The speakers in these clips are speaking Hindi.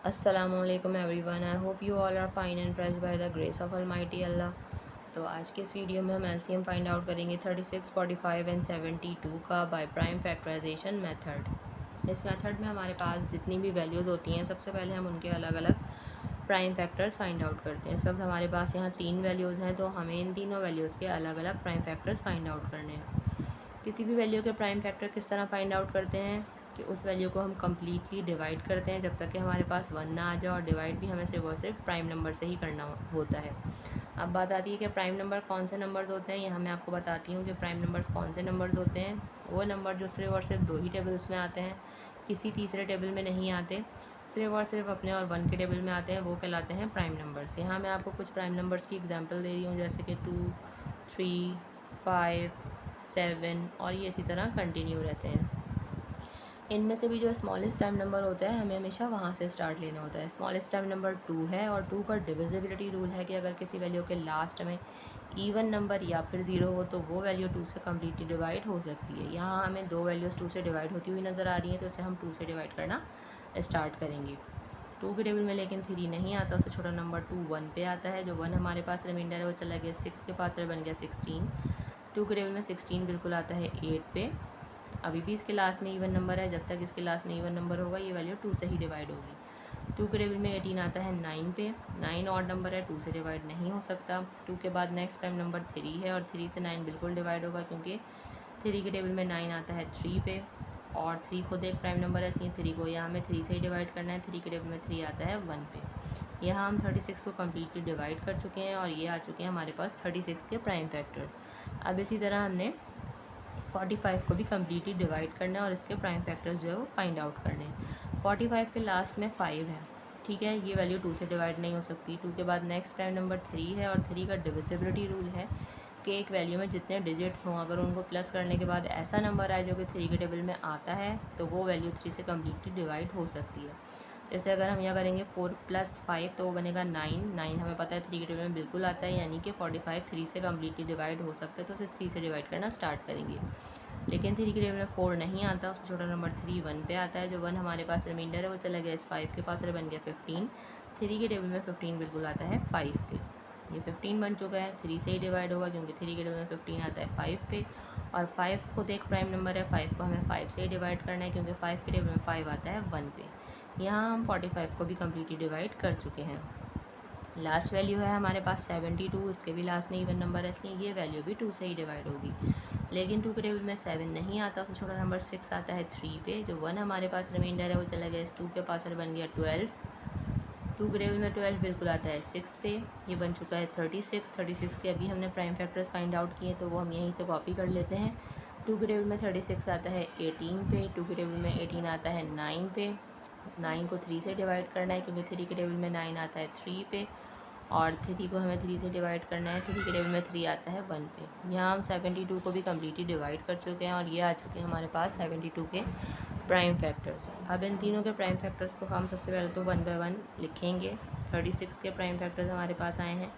Assalamualaikum everyone. I hope you all are fine and blessed by the grace of Almighty Allah. तो आज के इस वीडियो में हम एलसीएम फाइंड आउट करेंगे 36, 45 एंड 72 का बाय प्राइम फैक्टराइजेशन मेथड। इस मेथड में हमारे पास जितनी भी वैल्यूज़ होती हैं सबसे पहले हम उनके अलग अलग प्राइम फैक्टर्स फाइंड आउट करते हैं। इस वक्त हमारे पास यहाँ 3 वैल्यूज़ हैं, तो हमें इन तीनों वैल्यूज़ के अलग अलग प्राइम फैक्टर्स फाइंड आउट करने हैं। किसी भी वैल्यू के प्राइम फैक्टर किस तरह फाइंड आउट करते हैं कि उस वैल्यू को हम कम्प्लीटली डिवाइड करते हैं जब तक कि हमारे पास 1 ना आ जाए, और डिवाइड भी हमें सिर्फ और सिर्फ प्राइम नंबर से ही करना होता है। अब बात आती है कि प्राइम नंबर कौन से नंबर्स होते हैं। यहाँ मैं आपको बताती हूँ कि प्राइम नंबर्स कौन से नंबर्स होते हैं। वो नंबर जो सिर्फ और सिर्फ 2 ही टेबल्स में आते हैं, किसी तीसरे टेबल में नहीं आते, सिर्फ और सिर्फ अपने और 1 के टेबल में आते हैं, वो कहलाते हैं प्राइम नंबर्स। यहाँ मैं आपको कुछ प्राइम नंबर्स की एग्जांपल दे रही हूँ, जैसे कि 2, 3, 5, 7 और ये इसी तरह कंटिन्यू रहते हैं। इनमें से भी जो स्मॉलेस्ट प्राइम नंबर होता है हमें हमेशा वहाँ से स्टार्ट लेना होता है। स्मॉलेस्ट प्राइम नंबर 2 है, और 2 का डिविजिबिलिटी रूल है कि अगर किसी वैल्यू के लास्ट में इवन नंबर या फिर 0 हो तो वो वैल्यू 2 से कम्प्लीटली डिवाइड हो सकती है। यहाँ हमें 2 वैल्यूज़ 2 से डिवाइड होती हुई नज़र आ रही हैं, तो इसे हम 2 से डिवाइड करना स्टार्ट करेंगे। 2 के टेबल में लेकिन 3 नहीं आता, उससे छोटा नंबर 2 1 पे आता है। जो 1 हमारे पास रिमाइंडर है वो चला गया 6 के पास, और बन गया 16। 2 के टेबल में 16 बिल्कुल आता है 8 पे। अभी भी इसके लास्ट में इवन नंबर है, जब तक इसके लास्ट में इवन नंबर होगा ये वैल्यू 2 से ही डिवाइड होगी। 2 के टेबल में 18 आता है 9 पे। 9 ऑड नंबर है, 2 से डिवाइड नहीं हो सकता। 2 के बाद नेक्स्ट प्राइम नंबर 3 है, और 3 से 9 बिल्कुल डिवाइड होगा, क्योंकि 3 के टेबल में 9 आता है 3 पे, और 3 खुद एक प्राइम नंबर है, इसलिए 3 को यहाँ हमें 3 से ही डिवाइड करना है। 3 के टेबल में 3 आता है 1 पे। यहाँ हम 36 को कम्प्लीटली डिवाइड कर चुके हैं, और ये आ चुके हैं हमारे पास 36 के प्राइम फैक्टर्स। अब इसी तरह हमने 45 को भी कम्प्लीटली डिवाइड करना है, और इसके प्राइम फैक्टर्स जो है वो फाइंड आउट करने हैं। 45 के लास्ट में 5 है, ठीक है, ये वैल्यू 2 से डिवाइड नहीं हो सकती। 2 के बाद नेक्स्ट प्राइम नंबर 3 है, और 3 का डिविजिबिलिटी रूल है कि एक वैल्यू में जितने डिजिट्स हों अगर उनको प्लस करने के बाद ऐसा नंबर आए जो कि 3 के टेबल में आता है तो वो वैल्यू 3 से कम्प्लीटली डिवाइड हो सकती है। जैसे अगर हम यहाँ करेंगे 4 + 5 तो वो बनेगा 9। 9 हमें पता है 3 के टेबल में बिल्कुल आता है, यानी कि 45 3 से कम्प्लीटली डिवाइड हो सकता है, तो उसे 3 से डिवाइड करना स्टार्ट करेंगे। लेकिन 3 के टेबल में 4 नहीं आता, उससे छोटा नंबर 3 1 पे आता है। जो 1 हमारे पास रिमाइंडर है वो चला गया इस 5 के पास, और बन गया 15। 3 के टेबल में 15 बिल्कुल आता है 5 पे। ये 15 बन चुका है, 3 से ही डिवाइड होगा, क्योंकि 3 के टेबल में 15 आता है 5 पे, और 5 खुद एक प्राइम नंबर है। 5 को हमें 5 से ही डिवाइड करना है, क्योंकि 5 के टेबल में 5 आता है 1 पे। यहाँ हम 45 को भी कम्प्लीटली डिवाइड कर चुके हैं। लास्ट वैल्यू है हमारे पास 72, इसके भी लास्ट में इवन नंबर है, इसलिए ये वैल्यू भी 2 से ही डिवाइड होगी। लेकिन 2 के टेबल में 7 नहीं आता, उससे छोटा नंबर 6 आता है 3 पे। जो 1 हमारे पास रिमाइंडर है वो चला गया इस 2 के पास, और बन गया 12। 2 के टेबल में 12 बिल्कुल आता है 6 पे, ये बन चुका है 36। 36 के अभी हमने प्राइम फैक्टर्स फाइंड आउट किए, तो वो हम यहीं से कॉपी कर लेते हैं। 2 के टेबल में 36 आता है 18 पे। 2 के टेबल में 18 आता है 9 पे। 9 को 3 से डिवाइड करना है, क्योंकि 3 के टेबल में 9 आता है 3 पे, और 3 को हमें 3 से डिवाइड करना है। 3 के टेबल में 3 आता है 1 पे। यहाँ हम 72 को भी कम्प्लीटली डिवाइड कर चुके हैं, और ये आ चुके हैं हमारे पास 72 के प्राइम फैक्टर्स। अब इन तीनों के प्राइम फैक्टर्स को हम सबसे पहले तो 1 बाय 1 लिखेंगे। 36 के प्राइम फैक्टर्स हमारे पास आए हैं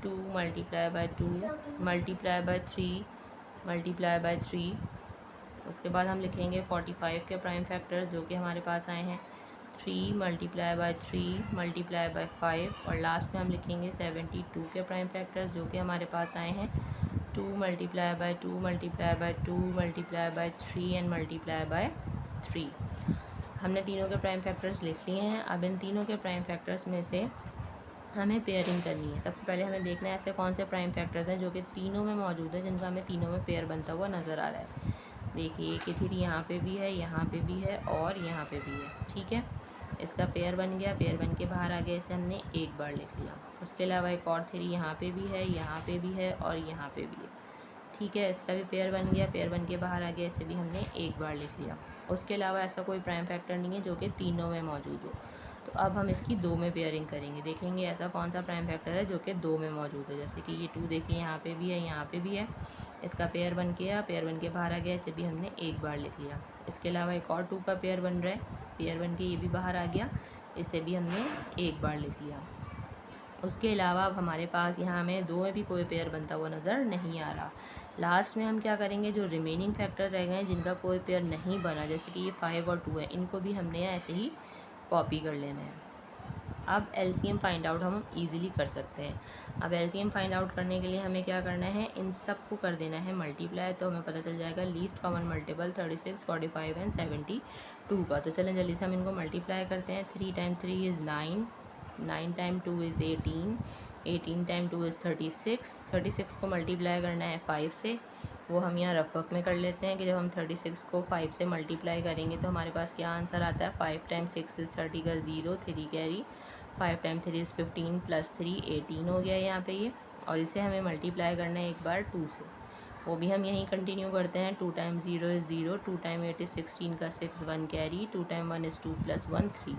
2 × 2 × 3 × 3। उसके बाद हम लिखेंगे 45 के प्राइम फैक्टर्स जो कि हमारे पास आए हैं 3 × 3 × 5, और लास्ट में हम लिखेंगे 72 के प्राइम फैक्टर्स जो कि हमारे पास आए हैं 2 × 2 × 2 × 3 एंड × 3। हमने तीनों के प्राइम फैक्टर्स लिख लिए हैं। अब इन तीनों के प्राइम फैक्टर्स में से हमें पेयरिंग करनी है। सबसे पहले हमें देखना है ऐसे कौन से प्राइम फैक्टर्स हैं जो कि तीनों में मौजूद है, जिनका हमें तीनों में पेयर बनता हुआ नज़र आ रहा है। देखिए एक 3 यहाँ पे भी है, यहाँ पे भी है, और यहाँ पे भी है, ठीक है। इसका पेयर बन गया, पेयर बन के बाहर आ गया, इसे हमने एक बार लिख लिया। उसके अलावा एक और 3 यहाँ पे भी है, यहाँ पे भी है, और यहाँ पे भी है, ठीक है। इसका भी पेयर बन गया, पेयर बन के बाहर आ गया, इसे भी हमने एक बार लिख लिया। उसके अलावा ऐसा कोई प्राइम फैक्टर नहीं है जो कि तीनों में मौजूद हो। तो अब हम इसकी 2 में पेयरिंग करेंगे। देखेंगे ऐसा कौन सा प्राइम फैक्टर है जो कि 2 में मौजूद है। जैसे कि ये 2 देखिए यहाँ पे भी है, यहाँ पे भी है। इसका पेयर बन गया, पेयर बन के बाहर आ गया, इसे भी हमने एक बार लिख लिया। इसके अलावा एक और 2 का पेयर बन रहा है, पेयर बन के ये भी बाहर आ गया, इसे भी हमने एक बार लिख लिया। उसके अलावा अब हमारे पास यहाँ हमें 2 में भी कोई पेयर बनता हुआ नज़र नहीं आ रहा। लास्ट में हम क्या करेंगे, जो रिमेनिंग फैक्टर रह गए जिनका कोई पेयर नहीं बना, जैसे कि ये 5 और 2 है, इनको भी हमने ऐसे ही कॉपी कर लेना है। अब एलसीएम फाइंड आउट हम इजीली कर सकते हैं। अब एलसीएम फाइंड आउट करने के लिए हमें क्या करना है, इन सब को कर देना है मल्टीप्लाई, तो हमें पता चल जाएगा लीस्ट कॉमन मल्टीपल 36, 45 एंड 72 का। तो चलें जल्दी से हम इनको मल्टीप्लाई करते हैं। 3 time 3 is 9, 9 time 2 is 18, 18 time 2 is 36, 36 को मल्टीप्लाई करना है 5 से। वो हम यहाँ रफ वर्क में कर लेते हैं कि जब हम 36 को 5 से मल्टीप्लाई करेंगे तो हमारे पास क्या आंसर आता है। 5 टाइम 6 इज़ 30 का 0, 3 कैरी, 5 टाइम 3 इज़ 15 प्लस 3 18 हो गया यहाँ पे ये। और इसे हमें मल्टीप्लाई करना है एक बार 2 से, वो भी हम यहीं कंटिन्यू करते हैं। 2 टाइम 0 इज़ 0, 2 टाइम 8 इज़ 16 का 6, 1 carry, 2 time 1 is 2 plus 1 3।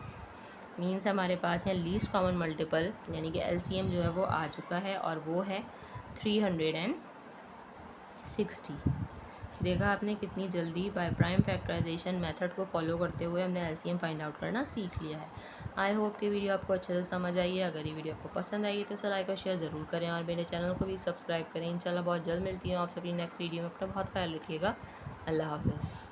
Means हमारे पास है लीस्ट कॉमन मल्टीपल यानी कि एलसीएम जो है वो आ चुका है और वो है 360। देखा आपने कितनी जल्दी बाय प्राइम फैक्टराइजेशन मेथड को फॉलो करते हुए हमने एलसीएम फाइंड आउट करना सीख लिया है। आई होप कि वीडियो आपको अच्छे से समझ आई है। अगर ये वीडियो आपको पसंद आई है तो इसे लाइक और शेयर ज़रूर करें और मेरे चैनल को भी सब्सक्राइब करें। इंशाल्लाह बहुत जल्द मिलती हूँ आपसे अपनी नेक्स्ट वीडियो में। अपना बहुत ख्याल रखिएगा। अल्लाह हाफ़िज़।